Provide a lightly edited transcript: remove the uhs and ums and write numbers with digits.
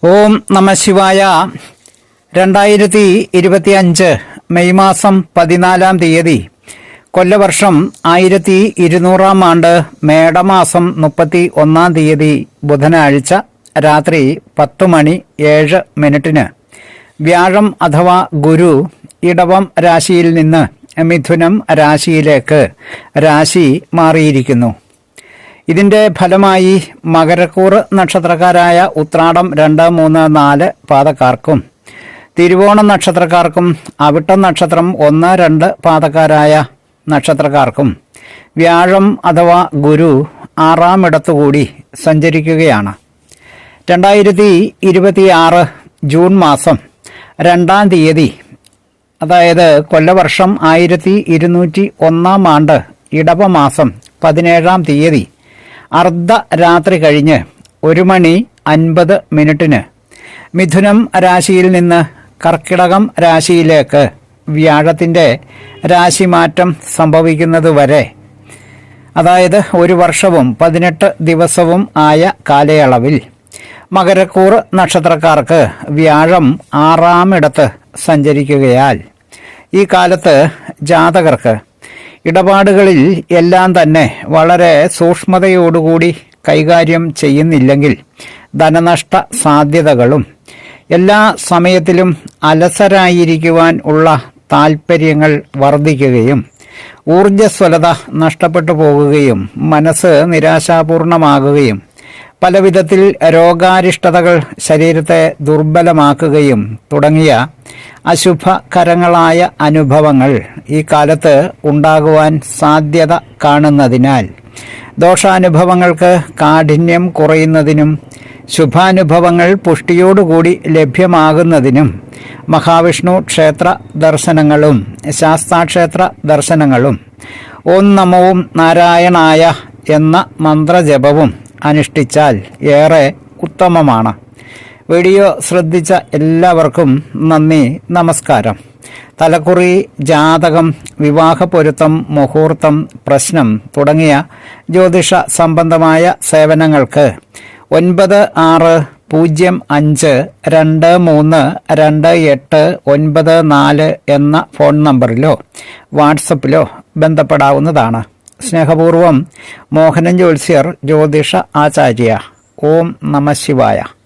ഓം നമ ശിവായ. 2025 മെയ് മാസം 14 തീയതി, കൊല്ലവർഷം 1200 ആണ്ട്, മേടമാസം 31 തീയതി, ബുധനാഴ്ച, രാത്രി 10:07 വ്യാഴം അഥവാ ഗുരു ഇടവം രാശിയിൽ നിന്ന് മിഥുനം രാശിയിലേക്ക് രാശി മാറിയിരിക്കുന്നു. ഇതിന്റെ ഫലമായി മകരക്കൂറ് നക്ഷത്രക്കാരായ ഉത്രാടം 2, 3, 4 പാദക്കാർക്കും തിരുവോണം നക്ഷത്രക്കാർക്കും അവിട്ടം നക്ഷത്രം 1, 2 പാദക്കാരായ നക്ഷത്രക്കാർക്കും വ്യാഴം അഥവാ ഗുരു 6-ാം ഇടത്തുകൂടി സഞ്ചരിക്കുകയാണ്. 2026 ജൂൺ മാസം 2 തീയതി, അതായത് കൊല്ലവർഷം 1201 ആണ്ട്, ഇടവമാസം 17 തീയതി, അർദ്ധരാത്രി കഴിഞ്ഞ് 1:50 മിഥുനം രാശിയിൽ നിന്ന് കർക്കിടകം രാശിയിലേക്ക് വ്യാഴത്തിന്റെ രാശിമാറ്റം സംഭവിക്കുന്നതുവരെ, അതായത് 1 വർഷവും 18 ദിവസവും ആയ കാലയളവിൽ മകരക്കൂറ് നക്ഷത്രക്കാർക്ക് വ്യാഴം 6-ാം ഇടത്ത് സഞ്ചരിക്കുകയാൽ ഈ കാലത്ത് ജാതകർക്ക് ഇടപാടുകളിൽ എല്ലാം തന്നെ വളരെ സൂക്ഷ്മതയോടുകൂടി കൈകാര്യം ചെയ്യുന്നില്ലെങ്കിൽ ധനനഷ്ട സാധ്യതകളും എല്ലാ സമയത്തിലും അലസരായിരിക്കുവാൻ ഉള്ള താൽപ്പര്യങ്ങൾ വർദ്ധിക്കുകയും ഊർജ്ജസ്വലത നഷ്ടപ്പെട്ടു പോകുകയും മനസ്സ് നിരാശാപൂർണമാകുകയും പലവിധത്തിൽ രോഗാരിഷ്ടതകൾ ശരീരത്തെ ദുർബലമാക്കുകയും തുടങ്ങിയ അശുഭകരങ്ങളായ അനുഭവങ്ങൾ ഈ കാലത്ത് ഉണ്ടാകുവാൻ സാധ്യത കാണുന്നതിനാൽ ദോഷാനുഭവങ്ങൾക്ക് കാഠിന്യം കുറയുന്നതിനും ശുഭാനുഭവങ്ങൾ പുഷ്ടിയോടുകൂടി ലഭ്യമാകുന്നതിനും മഹാവിഷ്ണു ക്ഷേത്ര ദർശനങ്ങളും ശാസ്താക്ഷേത്ര ദർശനങ്ങളും ഓം നമോ നാരായണായ എന്ന മന്ത്രജപവും അനുഷ്ഠിച്ചാൽ ഏറെ ഉത്തമമാണ്. വീഡിയോ ശ്രദ്ധിച്ച എല്ലാവർക്കും നന്ദി, നമസ്കാരം. തലക്കുറി, ജാതകം, വിവാഹ പൊരുത്തം, മുഹൂർത്തം, പ്രശ്നം തുടങ്ങിയ ജ്യോതിഷ സംബന്ധമായ സേവനങ്ങൾക്ക് 96-23-2894 എന്ന ഫോൺ നമ്പറിലോ വാട്സപ്പിലോ ബന്ധപ്പെടാവുന്നതാണ്. സ്നേഹപൂർവം, മോഹനൻ ജ്യോത്സ്യർ, ജ്യോതിഷ ആചാര്യ. ഓം നമ ശിവായ.